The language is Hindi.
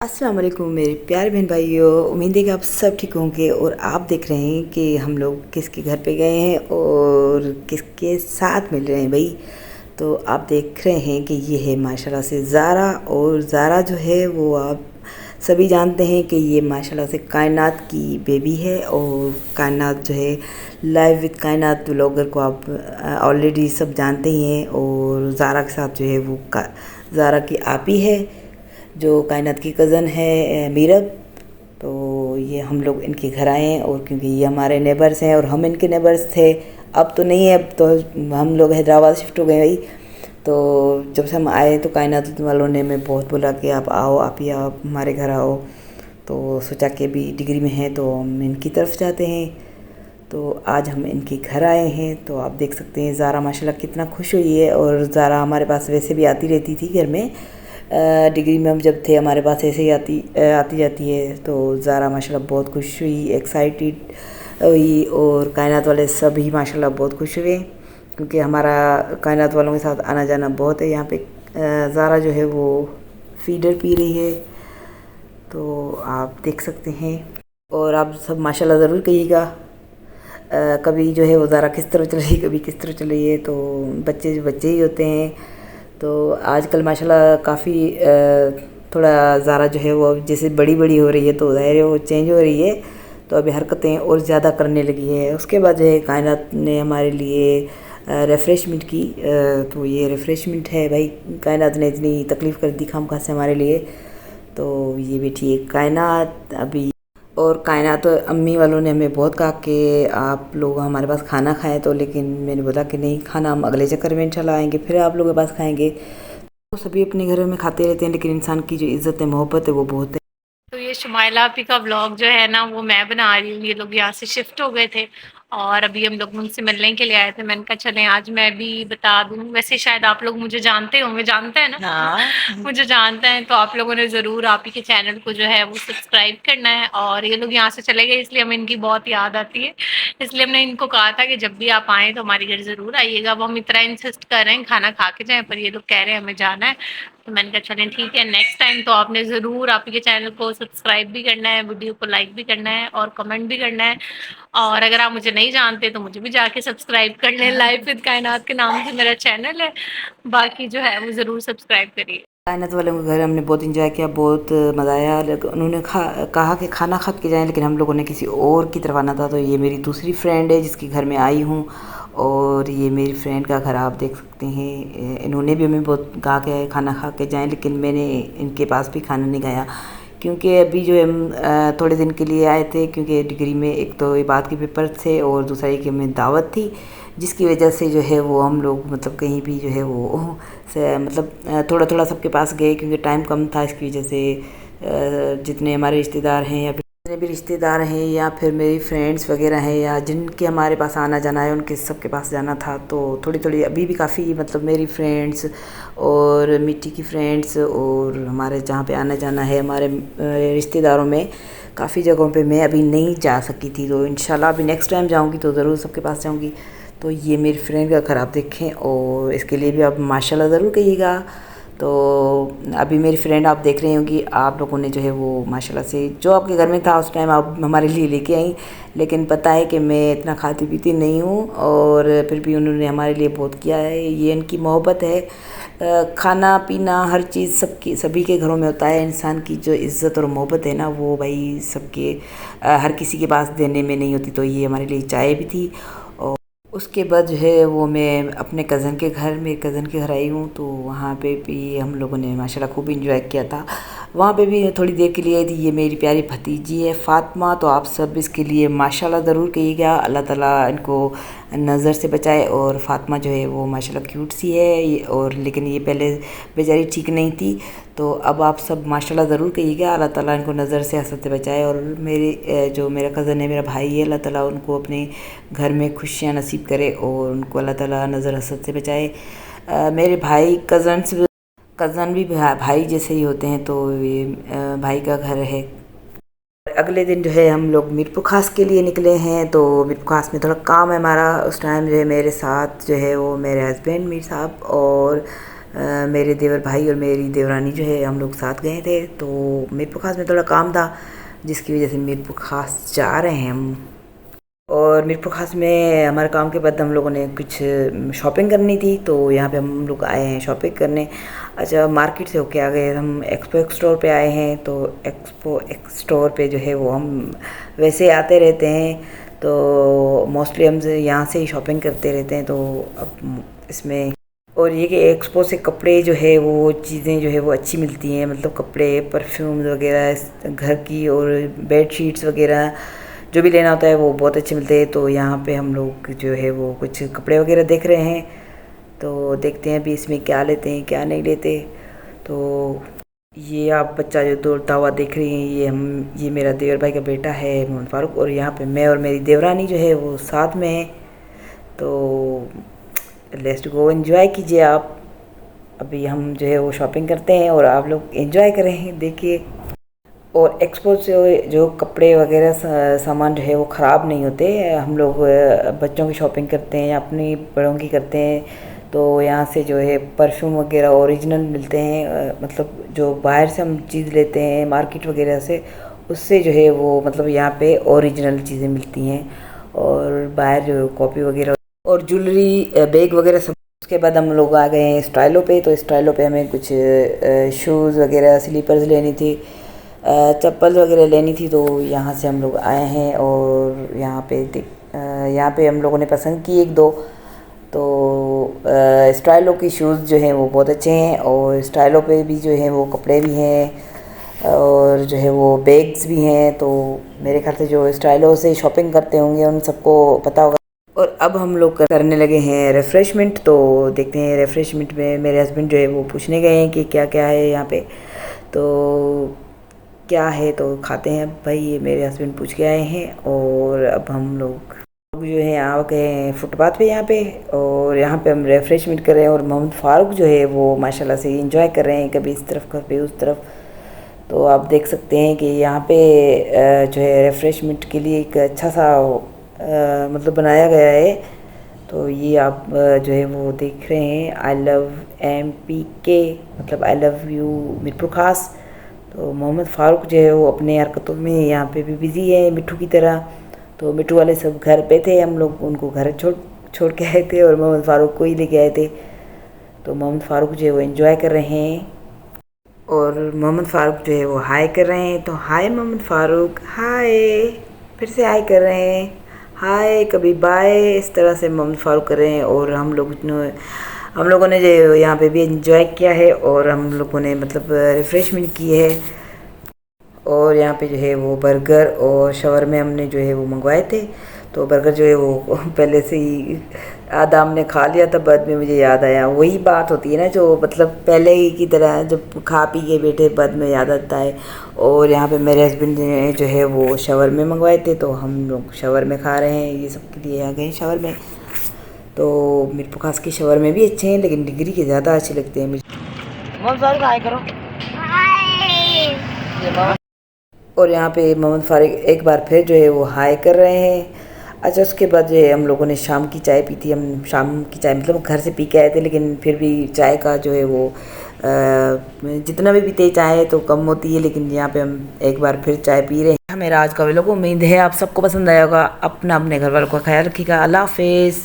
अस्सलाम वालेकुम मेरे प्यारे बहन भाइयों। उम्मीद है कि आप सब ठीक होंगे और आप देख रहे हैं कि हम लोग किसके घर पे गए हैं और किसके साथ मिल रहे हैं भाई। तो आप देख रहे हैं कि ये है माशाल्लाह से ज़ारा। और ज़ारा जो है वो आप सभी जानते हैं कि ये माशाल्लाह से कायनात की बेबी है। और कायनात जो है लाइव विद कायनात व्लॉगर को आप ऑलरेडी सब जानते ही हैं। और ज़ारा के साथ जो है वो ज़ारा की आपी है जो कायनात की कज़न है मीरब। तो ये हम लोग इनके घर आए हैं और क्योंकि ये हमारे नेबर्स हैं और हम इनके नेबर्स थे। अब तो नहीं है, अब तो हम लोग हैदराबाद शिफ्ट हो गए भाई। तो जब से हम आए तो कायनात वालों ने हमें बहुत बोला कि आप आओ, आप ही आप हमारे घर आओ। तो सोचा कि अभी डिग्री में हैं तो हम इनकी तरफ जाते हैं। तो आज हम इनके घर आए हैं। तो आप देख सकते हैं ज़ारा माशाल्लाह कितना खुश हुई है। और ज़ारा हमारे पास वैसे भी आती रहती थी घर में। डिग्री में हम जब थे हमारे पास ऐसे ही आती जाती है। तो ज़ारा माशाल्लाह बहुत खुश हुई, एक्साइटेड हुई। और कायनात वाले सभी माशाल्लाह बहुत खुश हुए क्योंकि हमारा कायनात वालों के साथ आना जाना बहुत है। यहाँ पे ज़ारा जो है वो फीडर पी रही है, तो आप देख सकते हैं। और आप सब माशाल्लाह ज़रूर कहिएगा कभी जो है वो ज़ारा किस तरह चल रही है, कभी किस तरह चल रही है। तो बच्चे बच्चे ही होते हैं। तो आजकल माशाल्लाह काफ़ी थोड़ा ज़ारा जो है वो जैसे बड़ी बड़ी हो रही है तो ज़ाहिर है वो चेंज हो रही है। तो अभी हरकतें और ज़्यादा करने लगी है। उसके बाद जो है कायनात ने हमारे लिए रिफ़्रेशमेंट की। तो ये रिफ़्रेशमेंट है भाई, कायनात ने इतनी तकलीफ़ कर दी खामखा से हमारे लिए। तो ये बैठी है कायनात अभी। और कायनात अम्मी वालों ने हमें बहुत कहा कि आप लोग हमारे पास खाना खाएं, तो लेकिन मैंने बोला कि नहीं, खाना हम अगले चक्कर में इंशाल्लाह आएंगे, फिर आप लोगों के पास खाएंगे। तो सभी अपने घरों में खाते रहते हैं, लेकिन इंसान की जो इज़्ज़त है, मोहब्बत है, वो बहुत है। तो ये शुमाइला आपी का व्लॉग जो है ना वो मैं बना रही हूँ। ये लोग यहाँ से शिफ्ट हो गए थे और अभी हम लोग उनसे मिलने के लिए आए थे। मैंने कहा चलें आज मैं भी बता दूँ। वैसे शायद आप लोग मुझे जानते होंगे, जानते हैं ना? हाँ। मुझे जानते हैं तो आप लोगों ने ज़रूर आप ही के चैनल को जो है वो सब्सक्राइब करना है। और ये लोग यहाँ से चले गए इसलिए हमें इनकी बहुत याद आती है। इसलिए हमने इनको कहा था कि जब भी आप आएँ तो हमारे घर ज़रूर आइएगा। अब हम इतना इंसिस्ट कर रहे हैं खाना खा के जाएँ, पर ये लोग कह रहे हैं हमें जाना है। तो मैंने कहा चलें ठीक है, नेक्स्ट टाइम तो आपने ज़रूर आप ही के चैनल को सब्सक्राइब भी करना है, वीडियो को लाइक भी करना है और कमेंट भी करना है। और अगर आप मुझे नहीं जानते तो मुझे भी जाके सब्सक्राइब कर लें। लाइफ विद कायनात के नाम से मेरा चैनल है, बाकी जो है वो ज़रूर सब्सक्राइब करिए। कायनात वालों के घर हमने बहुत इंजॉय किया, बहुत मज़ा आया। लेकिन उन्होंने कहा कि खाना खा के जाएं, लेकिन हम लोगों ने किसी और की तरफ आना था। तो ये मेरी दूसरी फ्रेंड है जिसके घर में आई हूँ। और ये मेरी फ्रेंड का घर आप देख सकते हैं। इन्होंने भी हमें बहुत कहा कि खाना खा के जाएं, लेकिन मैंने इनके पास भी खाना नहीं खाया क्योंकि अभी जो हम थोड़े दिन के लिए आए थे। क्योंकि डिग्री में एक तो ये बात के पेपर थे और दूसरा ये कि हमें दावत थी, जिसकी वजह से जो है वो हम लोग मतलब कहीं भी जो है वो से मतलब थोड़ा थोड़ा सबके पास गए क्योंकि टाइम कम था। इसकी वजह से जितने हमारे रिश्तेदार हैं या जितने भी रिश्तेदार हैं या फिर मेरी फ्रेंड्स वगैरह हैं या जिनके हमारे पास आना जाना है उनके सबके पास जाना था। तो थोड़ी थोड़ी अभी भी काफ़ी मतलब मेरी फ्रेंड्स और मिट्टी की फ्रेंड्स और हमारे जहाँ पे आना जाना है हमारे रिश्तेदारों में काफ़ी जगहों पे मैं अभी नहीं जा सकी थी। तो इंशाल्लाह अभी नेक्स्ट टाइम जाऊँगी तो ज़रूर सबके पास जाऊँगी। तो ये मेरी फ्रेंड का घर आप देखें और इसके लिए भी आप माशाल्लाह ज़रूर कहिएगा। तो अभी मेरी फ्रेंड आप देख रही होंगी, आप लोगों ने जो है वो माशाल्लाह से जो आपके घर में था उस टाइम आप हमारे लिए लेके आई। लेकिन पता है कि मैं इतना खाती पीती नहीं हूँ और फिर भी उन्होंने हमारे लिए बहुत किया है। ये इनकी मोहब्बत है। खाना पीना हर चीज़ सबकी सभी के घरों में होता है। इंसान की जो इज़्ज़त और मोहब्बत है ना वो भाई सबके हर किसी के पास देने में नहीं होती। तो ये हमारे लिए चाय भी थी। उसके बाद जो है वो मैं अपने कज़न के घर मेरे कज़न के घर आई हूँ। तो वहाँ पे भी हम लोगों ने माशाल्लाह खूब इंजॉय किया था। वहाँ पे भी थोड़ी देर के लिए आई थी। ये मेरी प्यारी भतीजी है फ़ातिमा। तो आप सब इसके लिए माशाल्लाह ज़रूर कहिएगा, अल्लाह ताला इनको नज़र से बचाए। और फ़ातिमा जो है वो माशाल्लाह क्यूट सी है और लेकिन ये पहले बेचारी ठीक नहीं थी। तो अब आप सब माशाल्लाह ज़रूर कहिएगा, अल्लाह ताला इनको नज़र से हसद से बचाए। और मेरे जो मेरा कज़न है, मेरा भाई है, अल्लाह ताला उनको अपने घर में खुशियाँ नसीब करे और उनको अल्लाह ताला नज़र हसद से बचाए। मेरे भाई कज़न भी भाई जैसे ही होते हैं। तो ये भाई का घर है। अगले दिन जो है हम लोग मीरपुर खास के लिए निकले हैं। तो मीरपुर खास में थोड़ा काम है हमारा। उस टाइम जो है मेरे साथ जो है वो मेरे हस्बैंड मीर साहब और मेरे देवर भाई और मेरी देवरानी जो है हम लोग साथ गए थे। तो मीरपुर खास में थोड़ा काम था जिसकी वजह से मीरपुर खास जा रहे हैं हम। और मीरपुर खास में हमारे काम के बाद हम लोगों ने कुछ शॉपिंग करनी थी, तो यहाँ पे हम लोग आए हैं शॉपिंग करने। अच्छा, मार्केट से होके आ गए हम एक्सपो एक्स स्टोर पे आए हैं। तो एक्सपो एक्स स्टोर पे जो है वो हम वैसे आते रहते हैं, तो मोस्टली हम यहाँ से ही शॉपिंग करते रहते हैं। तो अब इसमें और ये कि एक्सपो से कपड़े जो है वो चीज़ें जो है वो अच्छी मिलती हैं, मतलब कपड़े, परफ्यूम वगैरह, घर की और बेड शीट्स वगैरह जो भी लेना होता है वो बहुत अच्छे मिलते हैं। तो यहाँ पे हम लोग जो है वो कुछ कपड़े वगैरह देख रहे हैं, तो देखते हैं अभी इसमें क्या लेते हैं क्या नहीं लेते। तो ये आप बच्चा जो दौड़ता हुआ देख रही हैं, ये मेरा देवर भाई का बेटा है मोहम्मद फ़ारूक, और यहाँ पे मैं और मेरी देवरानी जो है वो साथ में है। तो लेट्स गो, एंजॉय कीजिए आप। अभी हम जो है वो शॉपिंग करते हैं और आप लोग एंजॉय करें, देखिए। और एक्सपो से जो कपड़े वगैरह सामान जो है वो ख़राब नहीं होते। हम लोग बच्चों की शॉपिंग करते हैं या अपनी बड़ों की करते हैं, तो यहाँ से जो है परफ्यूम वगैरह ओरिजिनल मिलते हैं। मतलब जो बाहर से हम चीज़ लेते हैं मार्केट वगैरह से, उससे जो है वो मतलब यहाँ पे ओरिजिनल चीज़ें मिलती हैं। और बाहर जो कॉपी वगैरह और ज्वेलरी, बैग वगैरह सब। उसके बाद हम लोग आ गए हैं स्टाइलो पे। तो स्टाइलो पे हमें कुछ शूज़ वगैरह, स्लीपर्स लेनी थी, चप्पल वगैरह लेनी थी। तो यहाँ से हम लोग आए हैं और यहाँ पे हम लोगों ने पसंद की एक दो। तो स्टाइलो की शूज़ जो हैं वो बहुत अच्छे हैं, और स्टाइलो पे भी जो है वो कपड़े भी हैं और जो है वो बैग्स भी हैं। तो मेरे ख्याल से जो स्टाइलो से शॉपिंग करते होंगे उन सबको पता होगा। और अब हम लोग करने लगे हैं रिफ़्रेशमेंट। तो देखते हैं रिफ़्रेशमेंट में मेरे हस्बैंड जो है वो पूछने गए हैं कि क्या क्या है यहाँ पे। तो क्या है तो खाते हैं भाई, ये मेरे हस्बैंड पूछ के आए हैं। और अब हम लोग जो है आ गए हैं फुटपाथ पे यहाँ पे, और यहाँ पे हम रिफ़्रेशमेंट कर रहे हैं। और मोहम्मद फ़ारूक जो है वो माशाल्लाह से एंजॉय कर रहे हैं, कभी इस तरफ कभी उस तरफ। तो आप देख सकते हैं कि यहाँ पे जो है रिफ़्रेशमेंट के लिए एक अच्छा सा मतलब बनाया गया है। तो ये आप जो है वो देख रहे हैं आई लव MPK, मतलब आई लव यू मीरपुर खास। तो मोहम्मद फ़ारूक जो है वो अपने हरकतों में यहाँ पे भी बिज़ी है मिट्ठू की तरह। तो मिट्ठू वाले सब घर पे थे, हम लोग उनको घर छोड़ के आए थे और मोहम्मद फ़ारूक को ही लेके आए थे। तो मोहम्मद फ़ारूक जो है वो एंजॉय कर रहे हैं, और मोहम्मद फ़ारूक जो है वो हाय कर रहे हैं। तो हाय मोहम्मद फ़ारूक, हाय, फिर से हाय कर रहे हैं, हाय, कभी बाय, इस तरह से मोहम्मद फ़ारूक कर रहे हैं। और हम लोगों ने जो यहाँ पे भी एंजॉय किया है, और हम लोगों ने मतलब रिफ़्रेशमेंट की है। और यहाँ पे जो है वो बर्गर और शवरमे हमने जो है वो मंगवाए थे। तो बर्गर जो है वो पहले से ही आधा हमने खा लिया था, बाद में मुझे याद आया। वही बात होती है ना, जो मतलब पहले ही की तरह जब खा पी के बैठे बाद में याद आता है। और यहाँ पे मेरे हस्बैंड ने जो है वो शवरमे मंगवाए थे, तो हम लोग शवरमे खा रहे हैं। ये सब के लिए आ गए शवरमे। तो मीरपुर खास के शवरमे भी अच्छे हैं, लेकिन डिग्री के ज़्यादा अच्छे लगते हैं मुझे। करो। और यहाँ पे मोहम्मद फ़ारूक एक बार फिर जो है वो हाय कर रहे हैं। अच्छा, उसके बाद जो है हम लोगों ने शाम की चाय पी थी। हम शाम की चाय मतलब घर से पी के आए थे, लेकिन फिर भी चाय का जो है वो जितना भी पीते चाय तो कम होती है, लेकिन यहाँ पे हम एक बार फिर चाय पी रहे हैं। मेरा आज का व्लॉग, उम्मीद है आप सबको पसंद आया होगा। अपना अपने घर वालों का ख्याल रखिएगा। अल्लाह हाफिज़।